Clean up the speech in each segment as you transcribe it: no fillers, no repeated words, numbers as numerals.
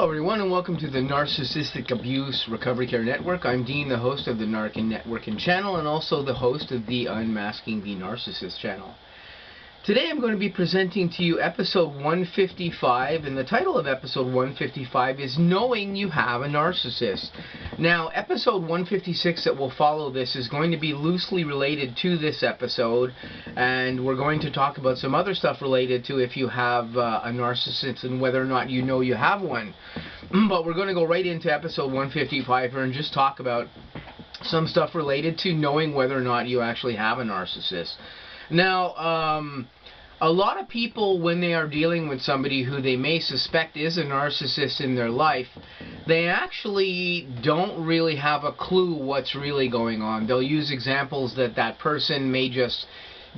Hello everyone, and welcome to the Narcissistic Abuse Recovery Care Network. I'm Dean, the host of the N.A.R.C.N Network and channel, and also the host of the Unmasking the Narcissist channel. Today I'm going to be presenting to you episode 155, and the title of episode 155 is Knowing You Have a Narcissist. Now, episode 156 that will follow this is going to be loosely related to this episode, and we're going to talk about some other stuff related to if you have a narcissist and whether or not you know you have one. But we're going to go right into episode 155 here and just talk about some stuff related to knowing whether or not you actually have a narcissist. Now, a lot of people, when they are dealing with somebody who they may suspect is a narcissist in their life, they actually don't really have a clue what's really going on. They'll use examples that that person may just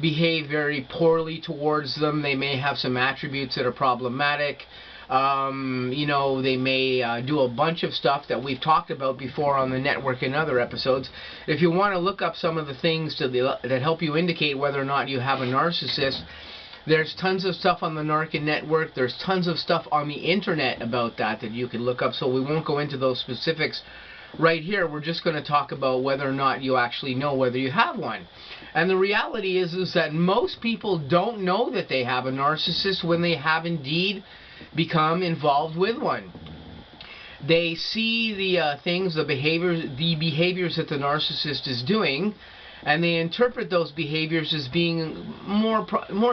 behave very poorly towards them. They may have some attributes that are problematic. They may do a bunch of stuff that we've talked about before on the network in other episodes. If you want to look up some of the things that help you indicate whether or not you have a narcissist, there's tons of stuff on the N.A.R.C.N network. There's tons of stuff on the internet about that you can look up, so we won't go into those specifics right here. We're just going to talk about whether or not you actually know whether you have one. And the reality is that most people don't know that they have a narcissist when they have indeed become involved with one. They see the behaviors that the narcissist is doing, and they interpret those behaviors as being more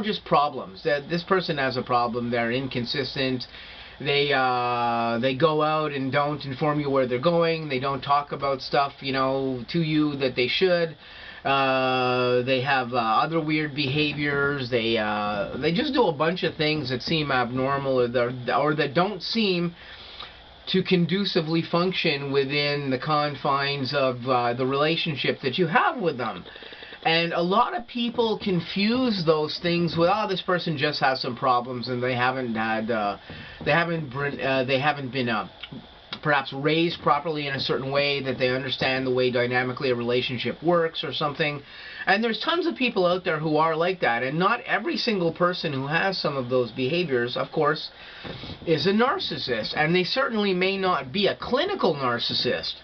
just problems. That this person has a problem. They're inconsistent. They go out and don't inform you where they're going. They don't talk about stuff, to you that they should. They have other weird behaviors. They just do a bunch of things that seem abnormal or that don't seem to conducively function within the confines of the relationship that you have with them. And a lot of people confuse those things with, this person just has some problems and they haven't been perhaps raised properly in a certain way, that they understand the way dynamically a relationship works or something. And there's tons of people out there who are like that, and not every single person who has some of those behaviors, of course, is a narcissist. And they certainly may not be a clinical narcissist.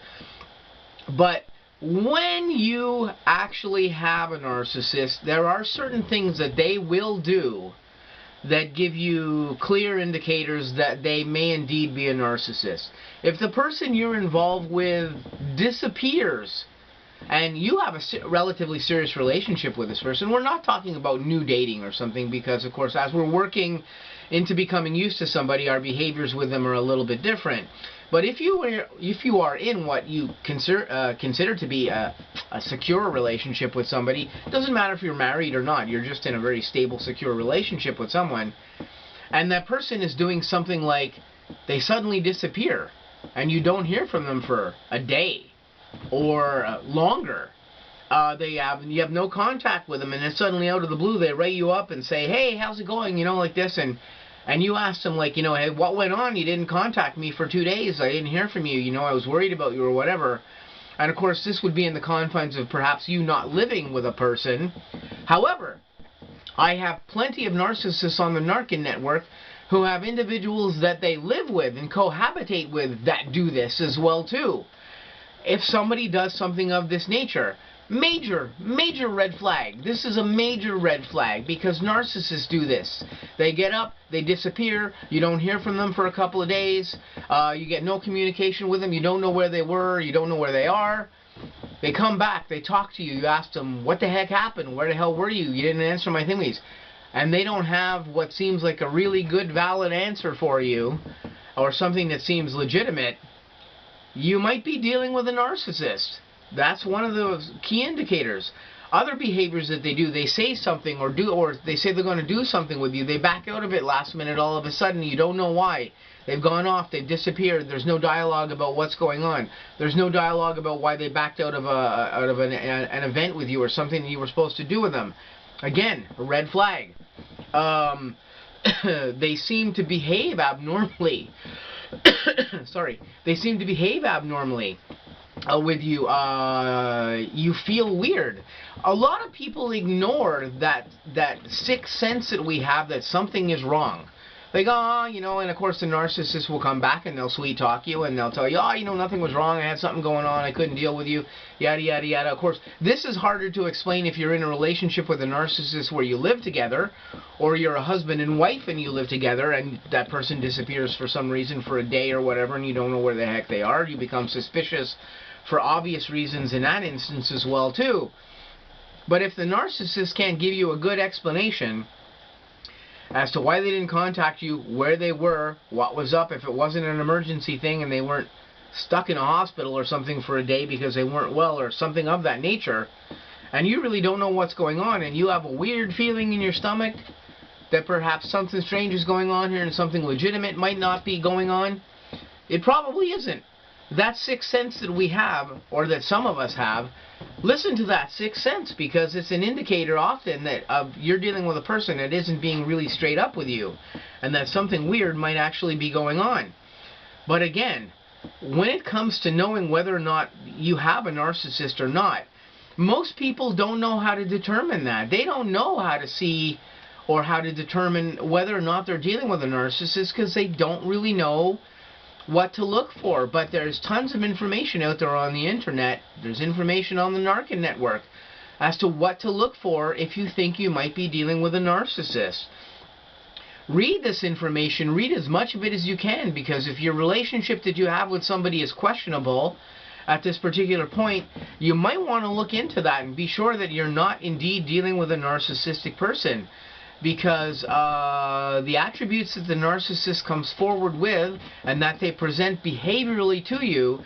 But when you actually have a narcissist, there are certain things that they will do that give you clear indicators that they may indeed be a narcissist. If the person you're involved with disappears and you have a relatively serious relationship with this person, we're not talking about new dating or something, because of course as we're working into becoming used to somebody, our behaviors with them are a little bit different. But if you are in what you consider to be a secure relationship with somebody, it doesn't matter if you're married or not, you're just in a very stable, secure relationship with someone, and that person is doing something like they suddenly disappear and you don't hear from them for a day or longer. You have no contact with them, and then suddenly out of the blue they write you up and say, hey, how's it going, like this, and you ask them, like, hey, what went on? You didn't contact me for 2 days. I didn't hear from you. I was worried about you or whatever. And, of course, this would be in the confines of perhaps you not living with a person. However, I have plenty of narcissists on the N.A.R.C.N network who have individuals that they live with and cohabitate with that do this as well, too. If somebody does something of this nature, major red flag. This is a major red flag, because narcissists do this. They get up, they disappear, you don't hear from them for a couple of days, you get no communication with them, you don't know where they were, you don't know where they are. They come back, they talk to you, you ask them, what the heck happened, where the hell were you, you didn't answer my thingies. And they don't have what seems like a really good, valid answer for you, or something that seems legitimate. You might be dealing with a narcissist. That's one of the key indicators. Other behaviors that they do, they say something or they say they're going to do something with you. They back out of it last minute all of a sudden. You don't know why. They've gone off. They've disappeared. There's no dialogue about what's going on. There's no dialogue about why they backed out of an event with you or something that you were supposed to do with them. Again, a red flag. They seem to behave abnormally. Sorry. They seem to behave abnormally. With you, you feel weird. A lot of people ignore that sixth sense that we have that something is wrong. Like, oh, you know, and of course the narcissist will come back and they'll sweet talk you and they'll tell you, oh, you know, nothing was wrong, I had something going on, I couldn't deal with you, yada, yada, yada. Of course, this is harder to explain if you're in a relationship with a narcissist where you live together, or you're a husband and wife and you live together and that person disappears for some reason for a day or whatever and you don't know where the heck they are. You become suspicious for obvious reasons in that instance as well, too. But if the narcissist can't give you a good explanation as to why they didn't contact you, where they were, what was up, if it wasn't an emergency thing and they weren't stuck in a hospital or something for a day because they weren't well or something of that nature, and you really don't know what's going on and you have a weird feeling in your stomach that perhaps something strange is going on here and something legitimate might not be going on, it probably isn't. That sixth sense that we have, or that some of us have, listen to that sixth sense, because it's an indicator often that you're dealing with a person that isn't being really straight up with you, and that something weird might actually be going on. But again, when it comes to knowing whether or not you have a narcissist or not, most people don't know how to determine that. They don't know how to see or how to determine whether or not they're dealing with a narcissist because they don't really know what to look for. But there's tons of information out there on the internet. There's information on the N.A.R.C.N network as to what to look for if you think you might be dealing with a narcissist. Read this information. Read as much of it as you can, because if your relationship that you have with somebody is questionable at this particular point, you might want to look into that and be sure that you're not indeed dealing with a narcissistic person. Because the attributes that the narcissist comes forward with and that they present behaviorally to you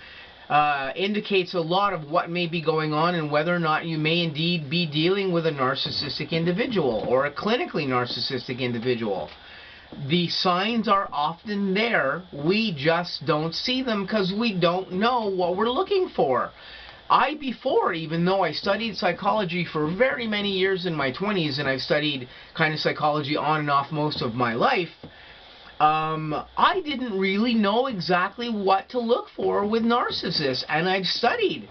indicates a lot of what may be going on and whether or not you may indeed be dealing with a narcissistic individual or a clinically narcissistic individual. The signs are often there. We just don't see them because we don't know what we're looking for. Even though I studied psychology for very many years in my 20s, and I've studied kind of psychology on and off most of my life, I didn't really know exactly what to look for with narcissists. And I've studied,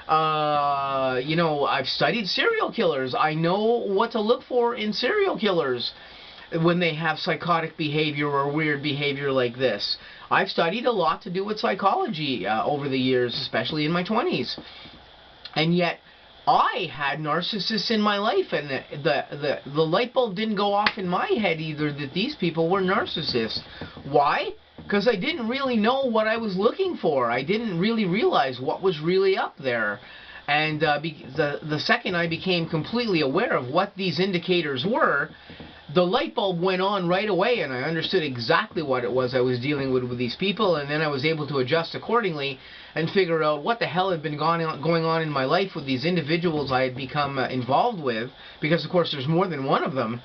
I've studied serial killers. I know what to look for in serial killers when they have psychotic behavior or weird behavior like this. I've studied a lot to do with psychology over the years, especially in my 20s. And yet, I had narcissists in my life, and the light bulb didn't go off in my head either that these people were narcissists. Why? Because I didn't really know what I was looking for. I didn't really realize what was really up there. And the second I became completely aware of what these indicators were, the light bulb went on right away, and I understood exactly what it was I was dealing with these people, and then I was able to adjust accordingly and figure out what the hell had been going on in my life with these individuals I had become involved with, because of course there's more than one of them,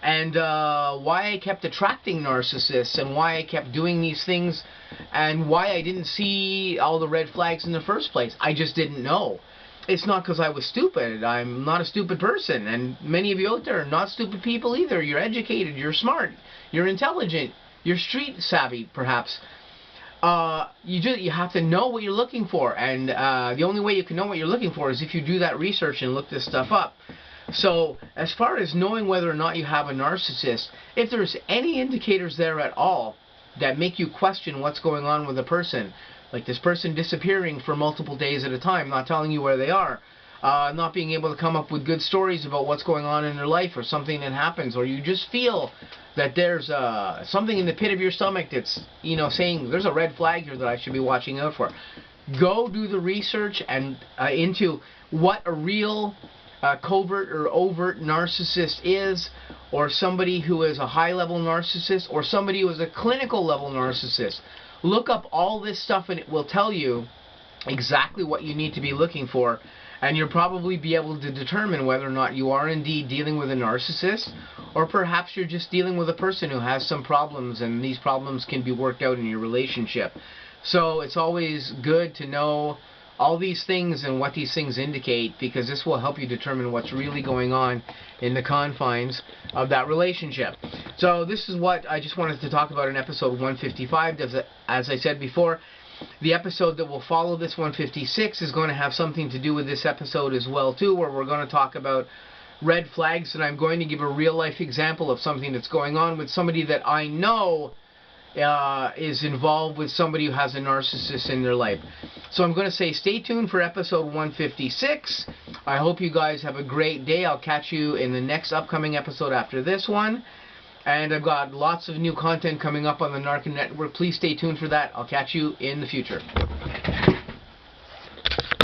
and why I kept attracting narcissists, and why I kept doing these things, and why I didn't see all the red flags in the first place. I just didn't know. It's not because I was stupid. I'm not a stupid person, and many of you out there are not stupid people either. You're educated, you're smart, you're intelligent, you're street savvy, perhaps. You have to know what you're looking for, and the only way you can know what you're looking for is if you do that research and look this stuff up. So, as far as knowing whether or not you have a narcissist, if there's any indicators there at all that make you question what's going on with a person, like this person disappearing for multiple days at a time, not telling you where they are, not being able to come up with good stories about what's going on in their life, or something that happens, or you just feel that there's something in the pit of your stomach that's, saying there's a red flag here that I should be watching out for. Go do the research and into what a real covert or overt narcissist is, or somebody who is a high-level narcissist, or somebody who is a clinical-level narcissist. Look up all this stuff and it will tell you exactly what you need to be looking for, and you'll probably be able to determine whether or not you are indeed dealing with a narcissist, or perhaps you're just dealing with a person who has some problems, and these problems can be worked out in your relationship. So it's always good to know all these things and what these things indicate, because this will help you determine what's really going on in the confines of that relationship. So this is what I just wanted to talk about in episode 155. As I said before, the episode that will follow this, 156, is going to have something to do with this episode as well too, where we're going to talk about red flags, and I'm going to give a real-life example of something that's going on with somebody that I know is involved with somebody who has a narcissist in their life. So I'm going to say stay tuned for episode 156. I hope you guys have a great day. I'll catch you in the next upcoming episode after this one. And I've got lots of new content coming up on the N.A.R.C.N network. Please stay tuned for that. I'll catch you in the future.